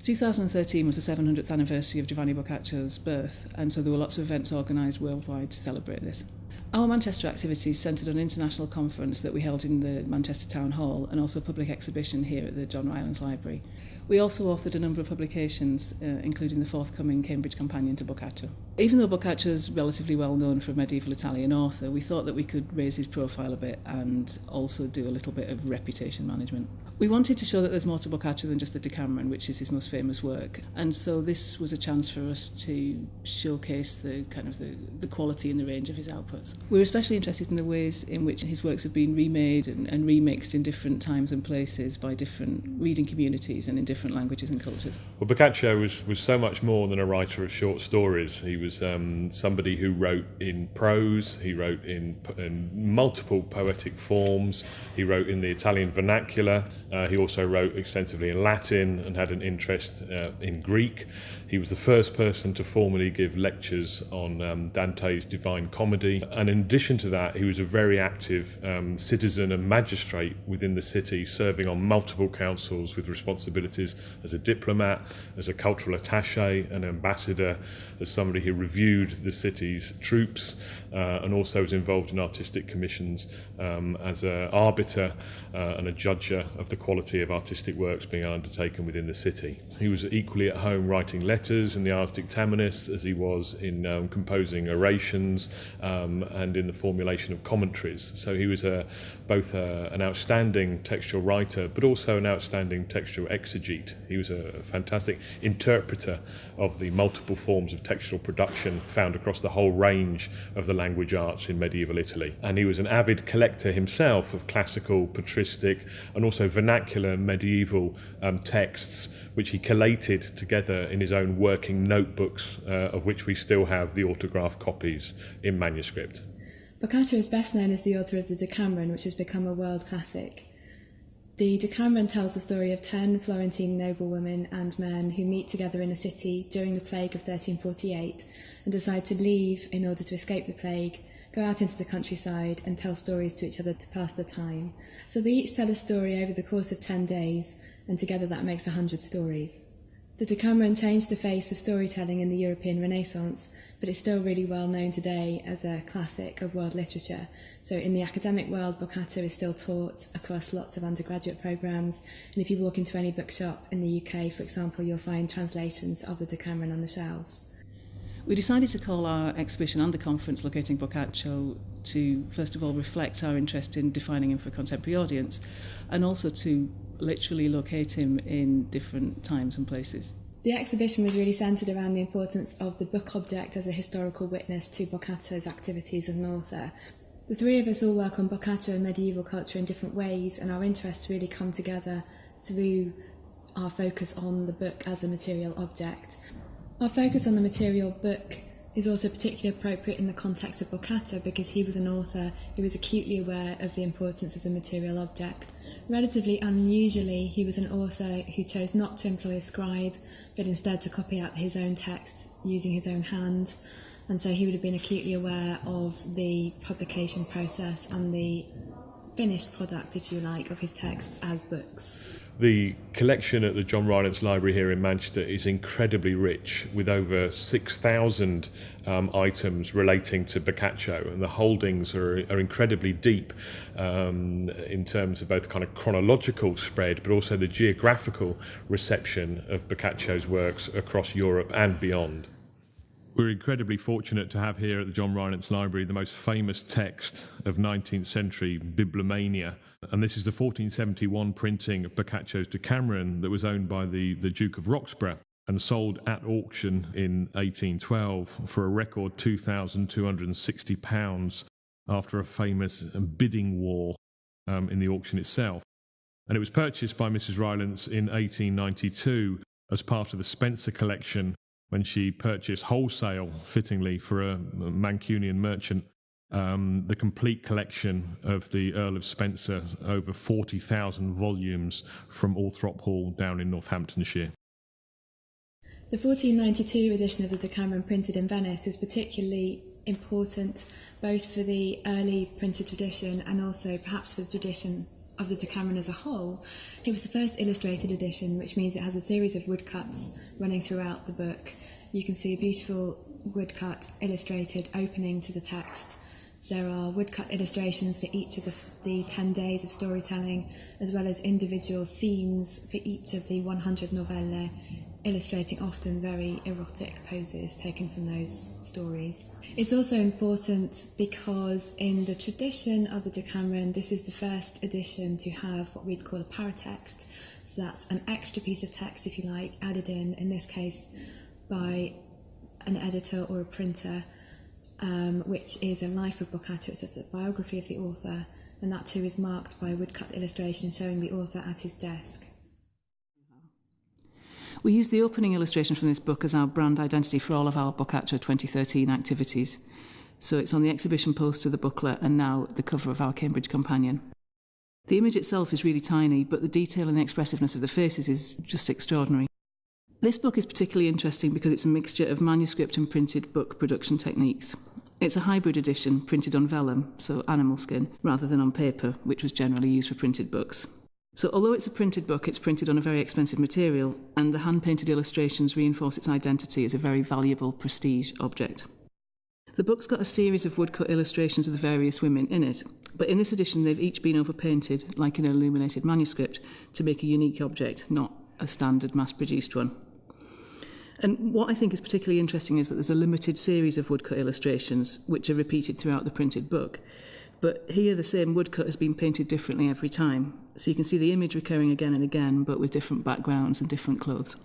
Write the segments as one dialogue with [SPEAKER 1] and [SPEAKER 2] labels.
[SPEAKER 1] 2013 was the 700th anniversary of Giovanni Boccaccio's birth, and so there were lots of events organised worldwide to celebrate this. Our Manchester activities centred on an international conference that we held in the Manchester Town Hall and also a public exhibition here at the John Rylands Library. We also authored a number of publications, including the forthcoming Cambridge Companion to Boccaccio. Even though Boccaccio is relatively well known for a medieval Italian author, we thought that we could raise his profile a bit and also do a little bit of reputation management. We wanted to show that there's more to Boccaccio than just the Decameron, which is his most famous work, and so this was a chance for us to showcase the quality and the range of his outputs. We were especially interested in the ways in which his works have been remade and remixed in different times and places by different reading communities and in different languages and cultures.
[SPEAKER 2] Well, Boccaccio was so much more than a writer of short stories. He was somebody who wrote in prose, he wrote in multiple poetic forms, he wrote in the Italian vernacular, he also wrote extensively in Latin and had an interest in Greek. He was the first person to formally give lectures on Dante's Divine Comedy, and in addition to that, he was a very active citizen and magistrate within the city, serving on multiple councils with responsibilities as a diplomat, as a cultural attaché, an ambassador, as somebody who reviewed the city's troops, and also was involved in artistic commissions as an arbiter and a judger of the quality of artistic works being undertaken within the city. He was equally at home writing letters in the Ars Dictaminis as he was in composing orations and in the formulation of commentaries. So he was both an outstanding textual writer but also an outstanding textual exegete. He was a fantastic interpreter of the multiple forms of textual production found across the whole range of the language arts in medieval Italy. And he was an avid collector himself of classical, patristic and also vernacular medieval texts, which he collated together in his own working notebooks, of which we still have the autographed copies in manuscript.
[SPEAKER 3] Boccaccio is best known as the author of the Decameron, which has become a world classic. The Decameron tells the story of 10 Florentine noblewomen and men who meet together in a city during the plague of 1348 and decide to leave in order to escape the plague, go out into the countryside and tell stories to each other to pass the time. So they each tell a story over the course of 10 days, and together that makes 100 stories. The Decameron changed the face of storytelling in the European Renaissance, but it's still really well known today as a classic of world literature. So in the academic world, Boccaccio is still taught across lots of undergraduate programmes, and if you walk into any bookshop in the UK, for example, you'll find translations of the Decameron on the shelves.
[SPEAKER 1] We decided to call our exhibition and the conference Locating Boccaccio to, first of all, reflect our interest in defining him for a contemporary audience, and also to literally locate him in different times and places.
[SPEAKER 3] The exhibition was really centred around the importance of the book object as a historical witness to Boccaccio's activities as an author. The three of us all work on Boccaccio and medieval culture in different ways, and our interests really come together through our focus on the book as a material object. Our focus on the material book is also particularly appropriate in the context of Boccaccio because he was an author who was acutely aware of the importance of the material object. Relatively unusually, he was an author who chose not to employ a scribe, but instead to copy out his own text using his own hand. And so he would have been acutely aware of the publication process and the finished product, if you like, of his texts as books.
[SPEAKER 2] The collection at the John Rylands Library here in Manchester is incredibly rich, with over 6,000 items relating to Boccaccio, and the holdings are incredibly deep in terms of both kind of chronological spread, but also the geographical reception of Boccaccio's works across Europe and beyond. We're incredibly fortunate to have here at the John Rylands Library the most famous text of 19th century Bibliomania, and this is the 1471 printing of Boccaccio's Decameron that was owned by the Duke of Roxburgh and sold at auction in 1812 for a record £2,260 after a famous bidding war in the auction itself. And it was purchased by Mrs. Rylands in 1892 as part of the Spencer collection, when she purchased wholesale, fittingly, for a Mancunian merchant, the complete collection of the Earl of Spencer, over 40,000 volumes from Althorp Hall down in Northamptonshire.
[SPEAKER 3] The 1492 edition of the Decameron printed in Venice is particularly important both for the early printed tradition and also perhaps for the tradition of the Decameron as a whole, it was the first illustrated edition, which means it has a series of woodcuts running throughout the book. You can see a beautiful woodcut illustrated opening to the text. There are woodcut illustrations for each of the 10 days of storytelling, as well as individual scenes for each of the 100 novelle, illustrating often very erotic poses taken from those stories. It's also important because in the tradition of the Decameron, this is the first edition to have what we'd call a paratext. So that's an extra piece of text, if you like, added in this case by an editor or a printer, which is a life of Boccaccio. It's a biography of the author, and that too is marked by a woodcut illustration showing the author at his desk.
[SPEAKER 1] We use the opening illustration from this book as our brand identity for all of our Boccaccio 2013 activities. So it's on the exhibition poster, the booklet, and now the cover of our Cambridge Companion. The image itself is really tiny, but the detail and the expressiveness of the faces is just extraordinary. This book is particularly interesting because it's a mixture of manuscript and printed book production techniques. It's a hybrid edition printed on vellum, so animal skin, rather than on paper, which was generally used for printed books. So although it's a printed book, it's printed on a very expensive material, and the hand-painted illustrations reinforce its identity as a very valuable prestige object. The book's got a series of woodcut illustrations of the various women in it, but in this edition they've each been overpainted, like in an illuminated manuscript, to make a unique object, not a standard mass-produced one. And what I think is particularly interesting is that there's a limited series of woodcut illustrations, which are repeated throughout the printed book. But here the same woodcut has been painted differently every time. So you can see the image recurring again and again, but with different backgrounds and different clothes.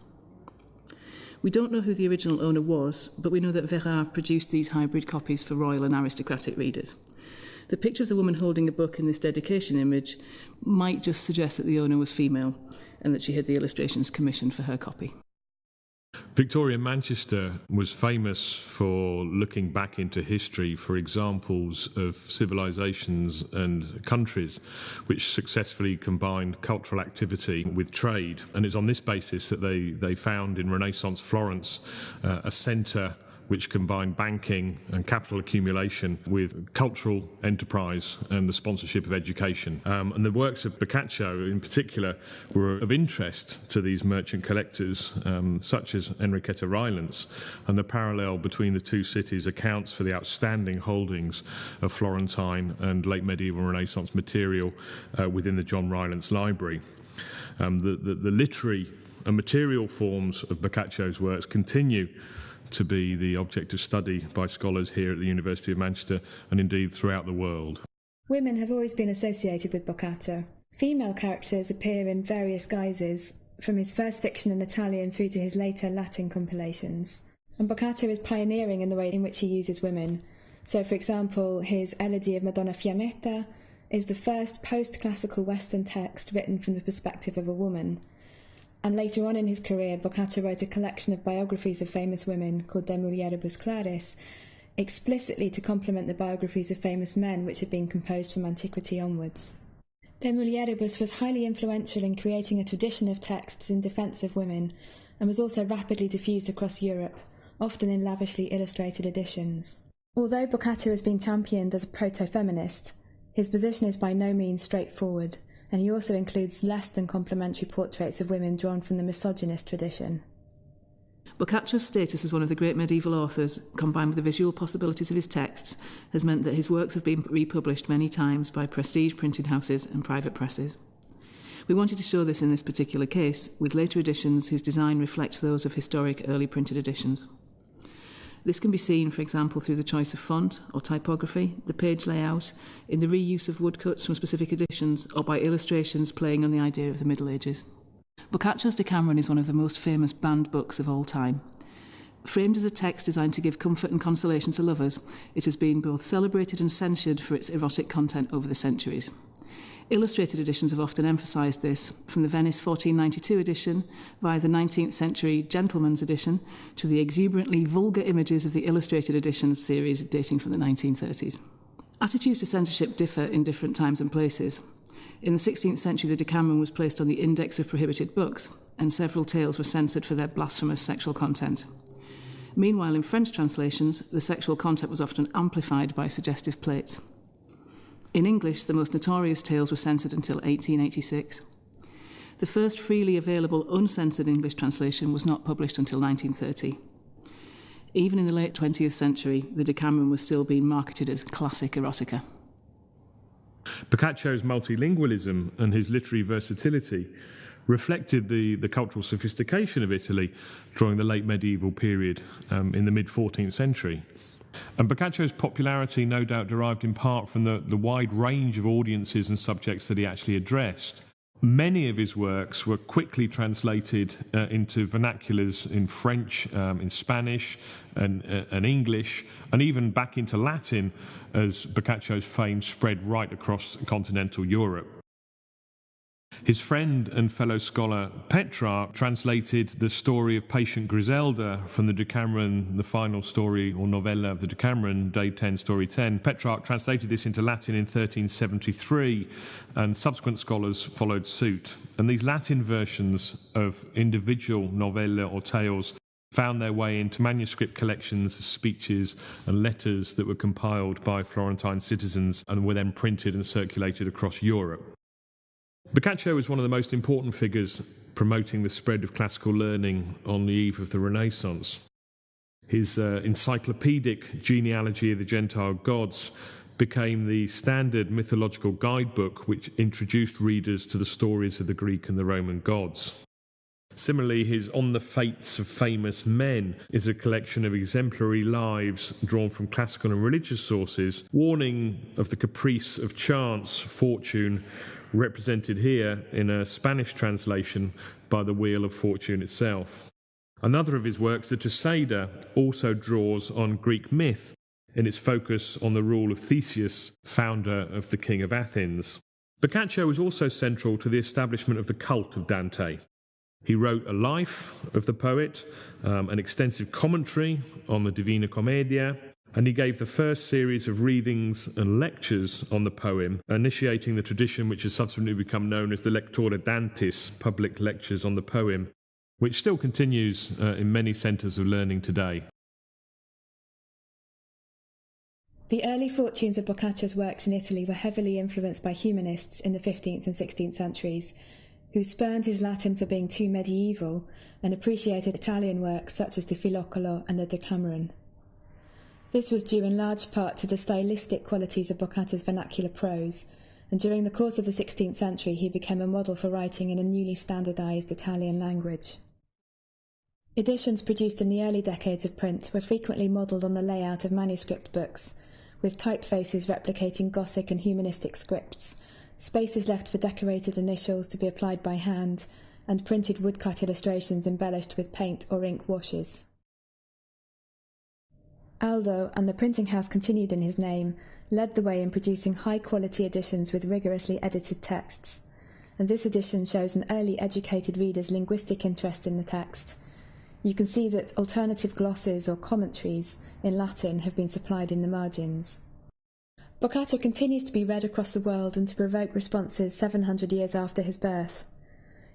[SPEAKER 1] We don't know who the original owner was, but we know that Verard produced these hybrid copies for royal and aristocratic readers. The picture of the woman holding a book in this dedication image might just suggest that the owner was female and that she had the illustrations commissioned for her copy.
[SPEAKER 2] Victoria Manchester was famous for looking back into history for examples of civilizations and countries which successfully combined cultural activity with trade. And it's on this basis that they found in Renaissance Florence a centre which combined banking and capital accumulation with cultural enterprise and the sponsorship of education. And the works of Boccaccio in particular were of interest to these merchant collectors, such as Enriqueta Rylands, and the parallel between the two cities accounts for the outstanding holdings of Florentine and late medieval Renaissance material within the John Rylands Library. The literary and material forms of Boccaccio's works continue to be the object of study by scholars here at the University of Manchester and indeed throughout the world.
[SPEAKER 3] Women have always been associated with Boccaccio. Female characters appear in various guises, from his first fiction in Italian through to his later Latin compilations. And Boccaccio is pioneering in the way in which he uses women. So, for example, his Elegy of Madonna Fiammetta is the first post-classical Western text written from the perspective of a woman. And later on in his career, Boccaccio wrote a collection of biographies of famous women called De Mulieribus Claris, explicitly to complement the biographies of famous men which had been composed from antiquity onwards. De Mulieribus was highly influential in creating a tradition of texts in defence of women, and was also rapidly diffused across Europe, often in lavishly illustrated editions. Although Boccaccio has been championed as a proto-feminist, his position is by no means straightforward, and he also includes less than complimentary portraits of women drawn from the misogynist tradition.
[SPEAKER 1] Boccaccio's status as one of the great medieval authors, combined with the visual possibilities of his texts, has meant that his works have been republished many times by prestige printing houses and private presses. We wanted to show this in this particular case, with later editions whose design reflects those of historic early printed editions. This can be seen, for example, through the choice of font or typography, the page layout, in the reuse of woodcuts from specific editions, or by illustrations playing on the idea of the Middle Ages. Boccaccio's Decameron is one of the most famous banned books of all time. Framed as a text designed to give comfort and consolation to lovers, it has been both celebrated and censured for its erotic content over the centuries. Illustrated editions have often emphasised this, from the Venice 1492 edition, via the 19th century Gentleman's edition, to the exuberantly vulgar images of the Illustrated Editions series dating from the 1930s. Attitudes to censorship differ in different times and places. In the 16th century, the Decameron was placed on the Index of Prohibited Books, and several tales were censored for their blasphemous sexual content. Meanwhile, in French translations, the sexual content was often amplified by suggestive plates. In English, the most notorious tales were censored until 1886. The first freely available uncensored English translation was not published until 1930. Even in the late 20th century, the Decameron was still being marketed as classic erotica.
[SPEAKER 2] Boccaccio's multilingualism and his literary versatility reflected the cultural sophistication of Italy during the late medieval period in the mid-14th century. And Boccaccio's popularity no doubt derived in part from the wide range of audiences and subjects that he actually addressed. Many of his works were quickly translated into vernaculars in French, in Spanish and English, and even back into Latin as Boccaccio's fame spread right across continental Europe. His friend and fellow scholar Petrarch translated the story of patient Griselda from the Decameron, the final story or novella of the Decameron, Day 10, Story 10. Petrarch translated this into Latin in 1373, and subsequent scholars followed suit. And these Latin versions of individual novella or tales found their way into manuscript collections of speeches and letters that were compiled by Florentine citizens and were then printed and circulated across Europe. Boccaccio was one of the most important figures promoting the spread of classical learning on the eve of the Renaissance. His encyclopedic genealogy of the Gentile gods became the standard mythological guidebook which introduced readers to the stories of the Greek and the Roman gods. Similarly, his On the Fates of Famous Men is a collection of exemplary lives drawn from classical and religious sources, warning of the caprice of chance, fortune, represented here in a Spanish translation by the Wheel of Fortune itself. Another of his works, the Teseida, also draws on Greek myth in its focus on the rule of Theseus, founder of the King of Athens. Boccaccio was also central to the establishment of the cult of Dante. He wrote a life of the poet, an extensive commentary on the Divina Commedia, and he gave the first series of readings and lectures on the poem, initiating the tradition which has subsequently become known as the Lectura Dantis, public lectures on the poem, which still continues in many centres of learning today.
[SPEAKER 3] The early fortunes of Boccaccio's works in Italy were heavily influenced by humanists in the 15th and 16th centuries, who spurned his Latin for being too medieval and appreciated Italian works such as the Filocolo and the Decameron. This was due in large part to the stylistic qualities of Boccaccio's vernacular prose, and during the course of the 16th century he became a model for writing in a newly standardised Italian language. Editions produced in the early decades of print were frequently modelled on the layout of manuscript books, with typefaces replicating Gothic and humanistic scripts, spaces left for decorated initials to be applied by hand, and printed woodcut illustrations embellished with paint or ink washes. Aldo, and the printing house continued in his name, led the way in producing high-quality editions with rigorously edited texts, and this edition shows an early educated reader's linguistic interest in the text. You can see that alternative glosses or commentaries in Latin have been supplied in the margins. Boccaccio continues to be read across the world and to provoke responses 700 years after his birth.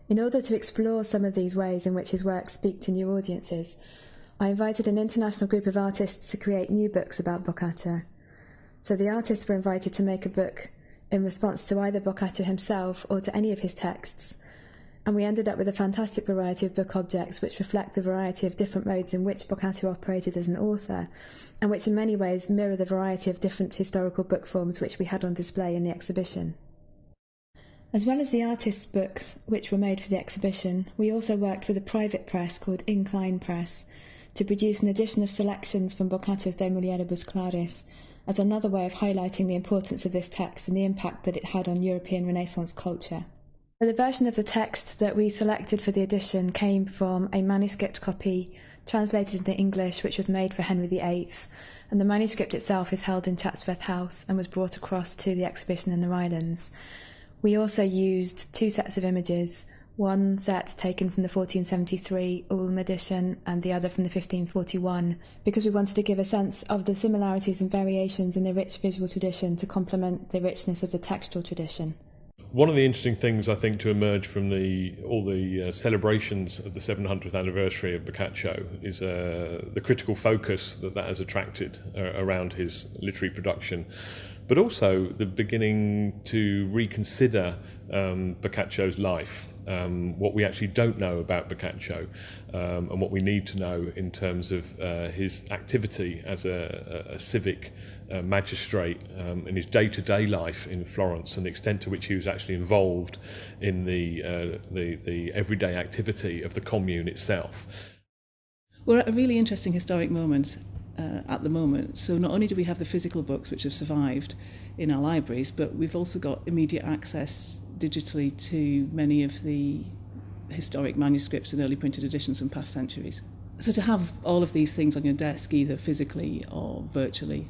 [SPEAKER 3] In order to explore some of these ways in which his works speak to new audiences, I invited an international group of artists to create new books about Boccaccio. So the artists were invited to make a book in response to either Boccaccio himself or to any of his texts, and we ended up with a fantastic variety of book objects which reflect the variety of different modes in which Boccaccio operated as an author, and which in many ways mirror the variety of different historical book forms which we had on display in the exhibition. As well as the artists' books which were made for the exhibition, we also worked with a private press called Incline Press to produce an edition of selections from Boccaccio's De Mulieribus Claris as another way of highlighting the importance of this text and the impact that it had on European Renaissance culture. The version of the text that we selected for the edition came from a manuscript copy translated into English which was made for Henry VIII, and the manuscript itself is held in Chatsworth House and was brought across to the exhibition in the Rylands. We also used two sets of images, one set taken from the 1473 Ulm edition and the other from the 1541, because we wanted to give a sense of the similarities and variations in the rich visual tradition to complement the richness of the textual tradition.
[SPEAKER 2] One of the interesting things I think to emerge from all the celebrations of the 700th anniversary of Boccaccio is the critical focus that has attracted around his literary production, but also the beginning to reconsider Boccaccio's life, what we actually don't know about Boccaccio, and what we need to know in terms of his activity as a civic magistrate in his day-to-day life in Florence, and the extent to which he was actually involved in the everyday activity of the commune itself.
[SPEAKER 1] We're at a really interesting historic moment at the moment. So not only do we have the physical books which have survived in our libraries, but we've also got immediate access digitally to many of the historic manuscripts and early printed editions from past centuries. So to have all of these things on your desk, either physically or virtually,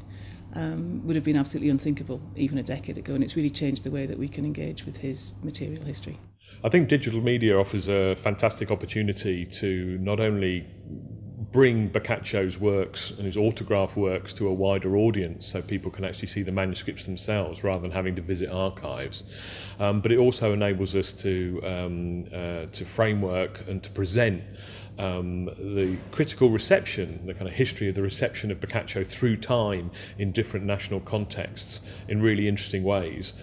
[SPEAKER 1] would have been absolutely unthinkable even a decade ago, and it's really changed the way that we can engage with his material history.
[SPEAKER 2] I think digital media offers a fantastic opportunity to not only bring Boccaccio's works and his autograph works to a wider audience, so people can actually see the manuscripts themselves rather than having to visit archives, but it also enables us to framework and to present the critical reception, the kind of history of the reception of Boccaccio through time in different national contexts in really interesting ways.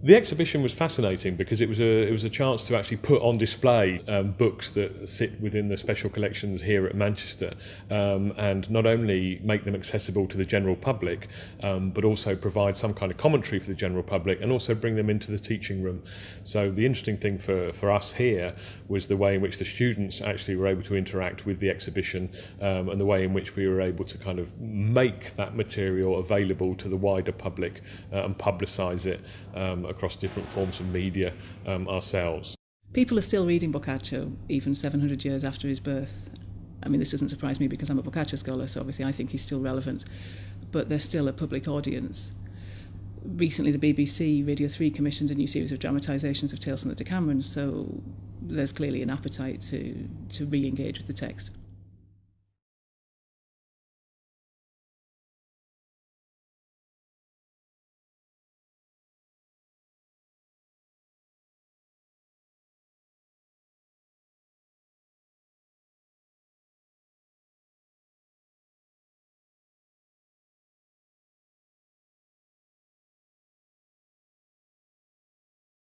[SPEAKER 2] The exhibition was fascinating because it was a chance to actually put on display books that sit within the special collections here at Manchester, and not only make them accessible to the general public, but also provide some kind of commentary for the general public, and also bring them into the teaching room. So the interesting thing for us here was the way in which the students actually were able to interact with the exhibition, and the way in which we were able to kind of make that material available to the wider public and publicise it across different forms of media ourselves.
[SPEAKER 1] People are still reading Boccaccio even 700 years after his birth. I mean, this doesn't surprise me because I'm a Boccaccio scholar, so obviously I think he's still relevant, but there's still a public audience. Recently the BBC Radio 3 commissioned a new series of dramatisations of Tales from the Decameron, so there's clearly an appetite to re-engage with the text.